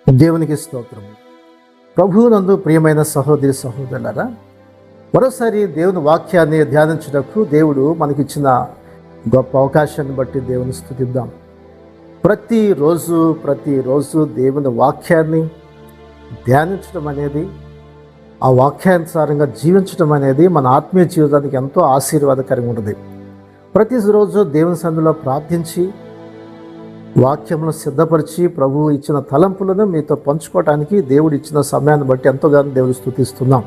దేవునికి స్తోత్రము. ప్రభువునందు ప్రియమైన సహోదరి సహోదరులారా, మరోసారి దేవుని వాక్యాన్ని ధ్యానించుటకు దేవుడు మనకిచ్చిన గొప్ప అవకాశాన్ని బట్టి దేవుని స్తుతిద్దాం. ప్రతిరోజు దేవుని వాక్యాన్ని ధ్యానించడం అనేది, ఆ వాక్యానుసారంగా జీవించడం అనేది మన ఆత్మీయ జీవితానికి ఎంతో ఆశీర్వాదకరంగా ఉంటుంది. ప్రతిరోజు దేవుని సన్నిధిలో ప్రార్థించి వాక్యమును సిద్ధపరిచి ప్రభువు ఇచ్చిన తలంపులను మీతో పంచుకోవడానికి దేవుడు ఇచ్చిన సమయాన్ని బట్టి ఎంతోగానో దేవుడు స్తుతిస్తున్నాం.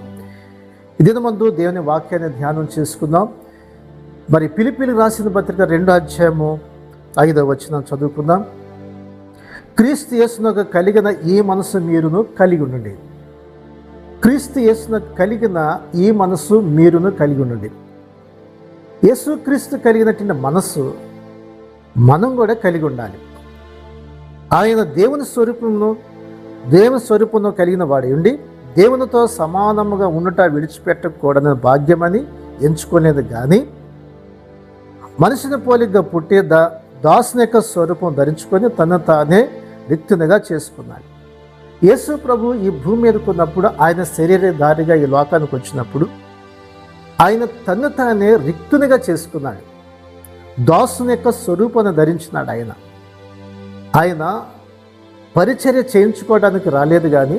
ఇదే ముందు దేవుని వాక్యాన్ని ధ్యానం చేసుకుందాం. మరి ఫిలిప్పీలకు రాసిన పత్రిక 2వ అధ్యాయము 5వ వచనం చదువుకుందాం. క్రీస్తు యేసునకు కలిగిన ఈ మనసు మీరును కలిగి ఉండండి. క్రీస్తు యేసునకు కలిగిన ఈ మనసు మీరును కలిగి ఉండండి. యేసు క్రీస్తు కలిగినటువంటి మనసు మనం కూడా కలిగి ఉండాలి. ఆయన దేవుని స్వరూపమును కలిగిన వాడి ఉండి దేవునితో సమానముగా ఉండుట విడిచిపెట్టకూడని భాగ్యమని ఎంచుకునేది కానీ మనిషిని పోలికగా పుట్టే దాసుని యొక్క స్వరూపం ధరించుకొని తను తానే రిక్తునిగా చేసుకున్నాడు. యేసు ప్రభు ఈ భూమి మీదకు ఉన్నప్పుడు, ఆయన శరీరధారిగా ఈ లోకానికి వచ్చినప్పుడు ఆయన తను తానే రిక్తునిగా చేసుకున్నాడు. దాసుని యొక్క స్వరూపాన్ని ధరించినాడు. ఆయన పరిచర్య చేయించుకోవడానికి రాలేదు, కానీ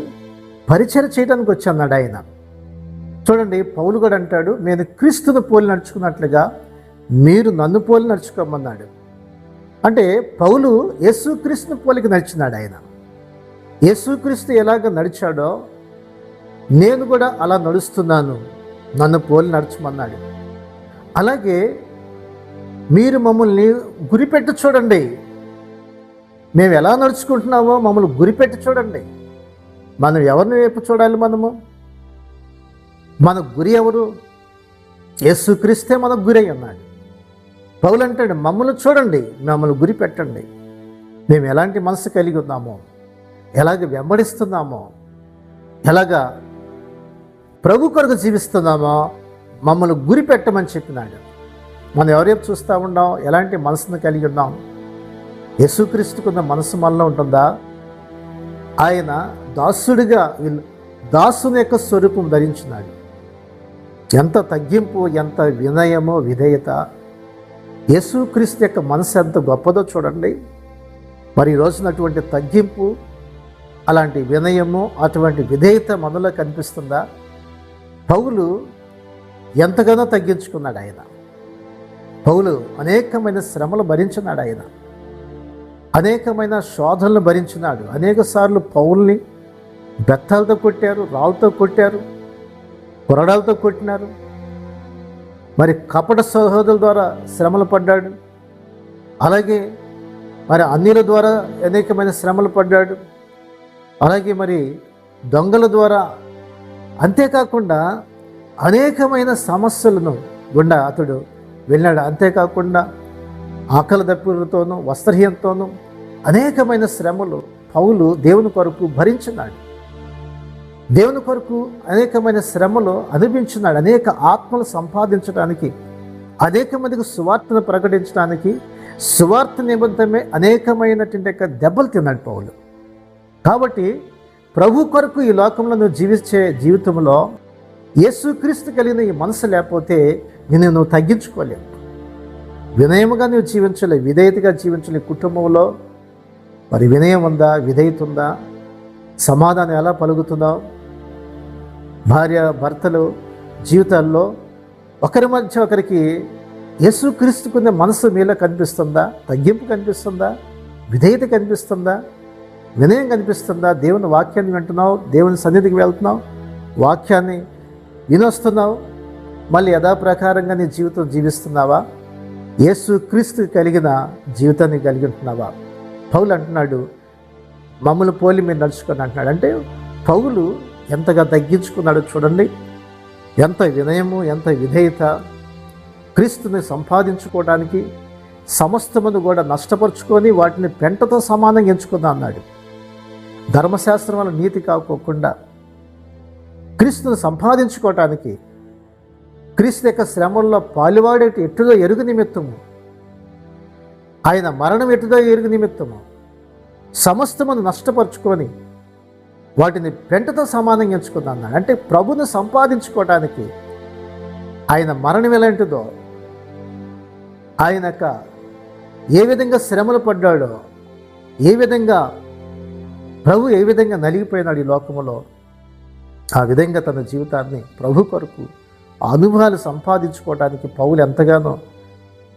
పరిచర్య చేయడానికి వచ్చన్నాడు. ఆయన చూడండి, పౌలు కూడా అంటాడు, నేను క్రీస్తుని పోలి నడుచుకున్నట్లుగా మీరు నన్ను పోలి నడుచుకోమన్నాడు. అంటే పౌలు యేసుక్రీస్తుని పోలికి నడిచినాడు. ఆయన యేసుక్రీస్తు ఎలాగ నడిచాడో నేను కూడా అలా నడుస్తున్నాను, నన్ను పోలి నడుచమన్నాడు. అలాగే మీరు మమ్మల్ని గురిపెట్టి చూడండి, మేము ఎలా నడుచుకుంటున్నామో మమ్మల్ని గురిపెట్టి చూడండి. మనం ఎవరిని వైపు చూడాలి? మన గురి ఎవరు? యేసుక్రీస్తే మనకు గురి అన్నాడు. పౌలు అంటాడు, మమ్మల్ని చూడండి, మమ్మల్ని గురి పెట్టండి. మేము ఎలాంటి మనసు కలిగి ఉన్నామో, ఎలాగ వెంబడిస్తున్నామో, ఎలాగ ప్రభు కొరకు జీవిస్తున్నామో మమ్మల్ని గురి పెట్టమని చెప్పినాడు. మనం ఎవరైపు చూస్తూ ఉన్నాం? ఎలాంటి మనసును కలిగి ఉన్నాం? యేసుక్రీస్తుకున్న మనసు మనలో ఉంటుందా? ఆయన దాసుడిగా దాసుని యొక్క స్వరూపం ధరించినాడు. ఎంత తగ్గింపు, ఎంత వినయమో విధేయత! యేసుక్రీస్తు యొక్క మనసు ఎంత గొప్పదో చూడండి. మరి ఈరోజున అటువంటి తగ్గింపు, అలాంటి వినయము, అటువంటి విధేయత మనలో కనిపిస్తుందా? పౌలు ఎంతగానో తగ్గించుకున్నాడు. పౌలు అనేకమైన శ్రమలు భరించినాడు. అనేకమైన శోధనలు భరించినాడు. అనేక సార్లు పౌల్ని బెత్తాలతో కొట్టారు, రాళ్ళతో కొట్టారు, కొరడాలతో కొట్టినారు. మరి కపట సహోదరుల ద్వారా శ్రమలు పడ్డాడు. అలాగే మరి అన్యుల ద్వారా అనేకమైన శ్రమలు పడ్డాడు. అలాగే మరి దొంగల ద్వారా, అంతేకాకుండా అనేకమైన సమస్యలను గుండా అతడు వెళ్ళాడు. అంతేకాకుండా ఆకలి దప్పులతోనూ వస్త్రహీనతోనూ అనేకమైన శ్రమలు పౌలు దేవుని కొరకు భరించినాడు. దేవుని కొరకు అనేకమైన శ్రమలు అనుభవించినాడు. అనేక ఆత్మలు సంపాదించడానికి, అనేక మందికి సువార్తను ప్రకటించడానికి, సువార్త నిమిత్తమే అనేకమైనటువంటి దెబ్బలు తిన్నాడు పౌలు. కాబట్టి ప్రభు కొరకు ఈ లోకంలో నువ్వు జీవించే జీవితంలో యేసుక్రీస్తు కలిగిన ఈ మనసు లేకపోతే నువ్వు తగ్గించుకోలేవు. వినయముగా నువ్వు జీవించలేవు, విధేయతగా జీవించలేవు. కుటుంబంలో మరి వినయం ఉందా? విధేయత ఉందా? సమాధానం ఎలా పలుకుతున్నావు? భార్య భర్తలు జీవితాల్లో ఒకరి మధ్య ఒకరికి యేసుక్రీస్తుకున్న మనసు మీలో కనిపిస్తుందా? తగ్గింపు కనిపిస్తుందా? విధేయత కనిపిస్తుందా? వినయం కనిపిస్తుందా? దేవుని వాక్యాన్ని వింటున్నావు, దేవుని సన్నిధికి వెళ్తున్నావు, వాక్యాన్ని వినొస్తున్నావు, మళ్ళీ యథాప్రకారంగా నీ జీవితం జీవిస్తున్నావా? యేసుక్రీస్తు కలిగిన జీవితాన్ని కలిగి ఉంటున్నావా? పౌలు అంటున్నాడు, మమ్మల్ని పోలి మీరు నడుచుకొని అంటున్నాడు. అంటే పౌలు ఎంతగా తగ్గించుకున్నాడో చూడండి. ఎంత వినయము, ఎంత విధేయత! క్రీస్తుని సంపాదించుకోవడానికి సమస్తమును కూడా నష్టపరుచుకొని వాటిని పెంటతో సమానంగా ఎంచుకుందా అన్నాడు. ధర్మశాస్త్రం వల్ల నీతి కాకోకుండా క్రీస్తుని సంపాదించుకోవటానికి, క్రీస్తు యొక్క శ్రమల్లో పాలువాడేటి ఎట్టుదో ఎరుగు నిమిత్తము, ఆయన మరణం ఎట్టుదో ఎరుగు నిమిత్తము సమస్తమును నష్టపరుచుకొని వాటిని పెంటతో సమానంగా ఎంచుకుందాం అన్నాడు. అంటే ప్రభుని సంపాదించుకోవడానికి ఆయన మరణం ఎలాంటిదో, ఆయనక ఏ విధంగా శ్రమలు పడ్డాడో, ఏ విధంగా ప్రభు ఏ విధంగా నలిగిపోయినాడు ఈ లోకంలో, ఆ విధంగా తన జీవితాన్ని ప్రభు కొరకు అనుభవాలు సంపాదించుకోవడానికి పౌలు ఎంతగానో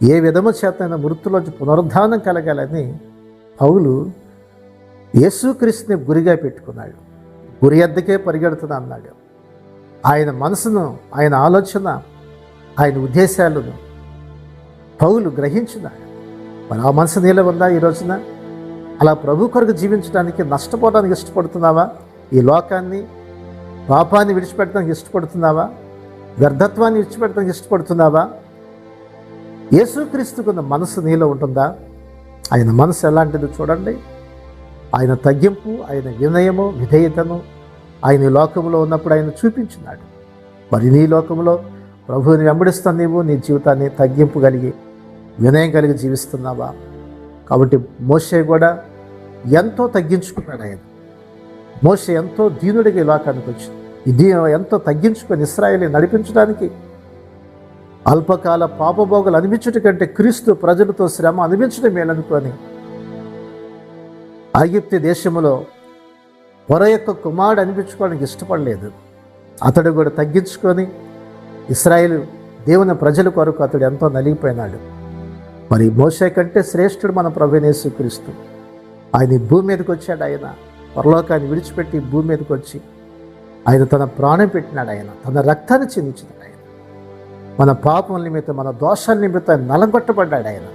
ఏ విధము చేతైనా మృతులోంచి పునరుద్ధానం కలగాలని పౌలు యేసుక్రీస్తుని గురిగా పెట్టుకున్నాడు. గురి ఎద్దకే పరిగెడుతున్నా అన్నాడు. ఆయన మనసును, ఆయన ఆలోచన, ఆయన ఉద్దేశాలను పౌలు గ్రహించినాడు. మరి ఆ మనసు నీలో ఉందా ఈ రోజున? అలా ప్రభు కొరకు జీవించడానికి, నష్టపోవడానికి ఇష్టపడుతున్నావా? ఈ లోకాన్ని, పాపాన్ని విడిచిపెట్టడానికి ఇష్టపడుతున్నావా? వ్యర్థత్వాన్ని విడిచిపెట్టడానికి ఇష్టపడుతున్నావా? యేసుక్రీస్తుకున్న మనసు నీలో ఉంటుందా? ఆయన మనసు ఎలాంటిది చూడండి. ఆయన తగ్గింపు, ఆయన వినయము, విధేయతను ఆయన ఈ లోకంలో ఉన్నప్పుడు ఆయన చూపించినాడు. మరి నీ లోకంలో ప్రభువుని వెంబడిస్తాను, నీవు నీ జీవితాన్ని తగ్గింపు కలిగి, వినయం కలిగి జీవిస్తున్నావా? కాబట్టి మోషే కూడా ఎంతో తగ్గించుకున్నాడు. ఆయన మోషే ఎంతో దీనుడిగా ఈ లోకానికి వచ్చి ఎంతో తగ్గించుకొని ఇశ్రాయేలుని నడిపించడానికి, అల్పకాల పాపభోగులు అనిపించడం కంటే క్రీస్తు ప్రజలతో శ్రమ అనిపించడం మేలనుకొని ఐగుప్తు దేశంలో పొర యొక్క కుమారుడు అనిపించుకోవడానికి ఇష్టపడలేదు. అతడు కూడా తగ్గించుకొని ఇశ్రాయేలు దేవుని ప్రజల కొరకు అతడు ఎంతో నలిగిపోయినాడు. మరి మోషే కంటే శ్రేష్ఠుడు మన ప్రభువైన యేసుక్రీస్తు. ఆయన ఈ భూమి మీదకి వచ్చాడు. ఆయన పరలోకాన్ని విడిచిపెట్టి భూమి మీదకి వచ్చి ఆయన తన ప్రాణం పెట్టినాడు. ఆయన తన రక్తాన్ని చిందించినాడు. ఆయన మన పాపం నిమిత్తం, మన దోషాల నిమిత్తం నలగొట్టబడ్డాడు. ఆయన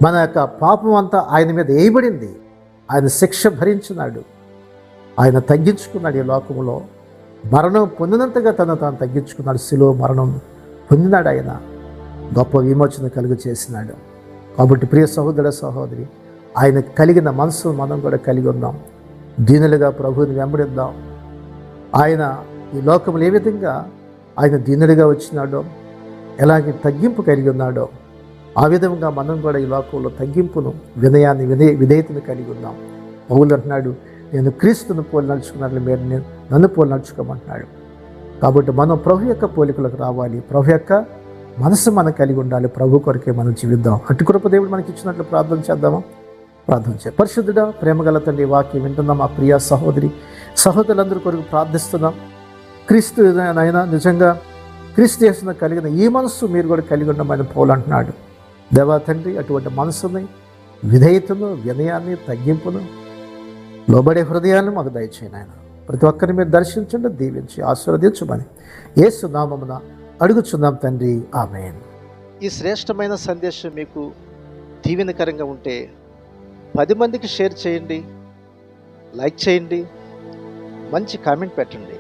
మన యొక్క పాపం అంతా ఆయన మీద వేయబడింది. ఆయన శిక్ష భరించినాడు. ఆయన తగ్గించుకున్నాడు. ఈ లోకంలో మరణం పొందినంతగా తాను తగ్గించుకున్నాడు. శిలువ మరణం పొందినాడు. ఆయన గొప్ప విమోచన కలుగు చేసినాడు. కాబట్టి ప్రియ సహోదర సహోదరి, ఆయన కలిగిన మనసు మనం కూడా కలిగి ఉందాం. దీనులుగా ప్రభువుని వెంబడిద్దాం. ఆయన ఈ లోకంలో ఏ విధంగా ఆయన దీనుడిగా వచ్చినాడో, ఎలాంటి తగ్గింపు కలిగి ఉన్నాడో, ఆ విధంగా మనం కూడా ఈ లోకంలో తగ్గింపును, వినయాన్ని, విధేయతను కలిగి ఉన్నాం. పౌలు అంటున్నాడు, నేను క్రీస్తును పోలి నడుచుకున్నట్లు మీరు నన్ను పోలి నడుచుకోమంటున్నాడు. కాబట్టి మనం ప్రభు యొక్క పోలికలకు రావాలి. ప్రభు యొక్క మనసు మనం కలిగి ఉండాలి. ప్రభు కొరకే మనం జీవిద్దాం. అటు కృప దేవుడు మనకి ఇచ్చినట్లు ప్రార్థన చేద్దామా? ప్రార్థన చేద్దాం. పరిశుద్ధుడా, ప్రేమగల తండ్రి, వాక్యం వింటున్నాం మా ప్రియ సహోదరులందరి కొరకు ప్రార్థిస్తున్నాం. క్రీస్తు అయినా నిజంగా క్రీస్తు యేసును కలిగిన ఈ మనస్సు మీరు కూడా కలిగి ఉండమని పౌలు అంటున్నాడు. దేవా తండ్రి, అటువంటి మనసుని, విధేయతను, వినయాన్ని, తగ్గింపును, లోబడే హృదయాన్ని మాకు దయచేయండి. ఆయన ప్రతి ఒక్కరిని మీరు దర్శించండి, దీవించి ఆశీర్వదించమని యేసు నామమున అడుగుచున్నాం తండ్రి, ఆమేన్. ఈ శ్రేష్టమైన సందేశం మీకు దీవెనకరంగా ఉంటే 10 మందికి షేర్ చేయండి, లైక్ చేయండి, మంచి కామెంట్ పెట్టండి.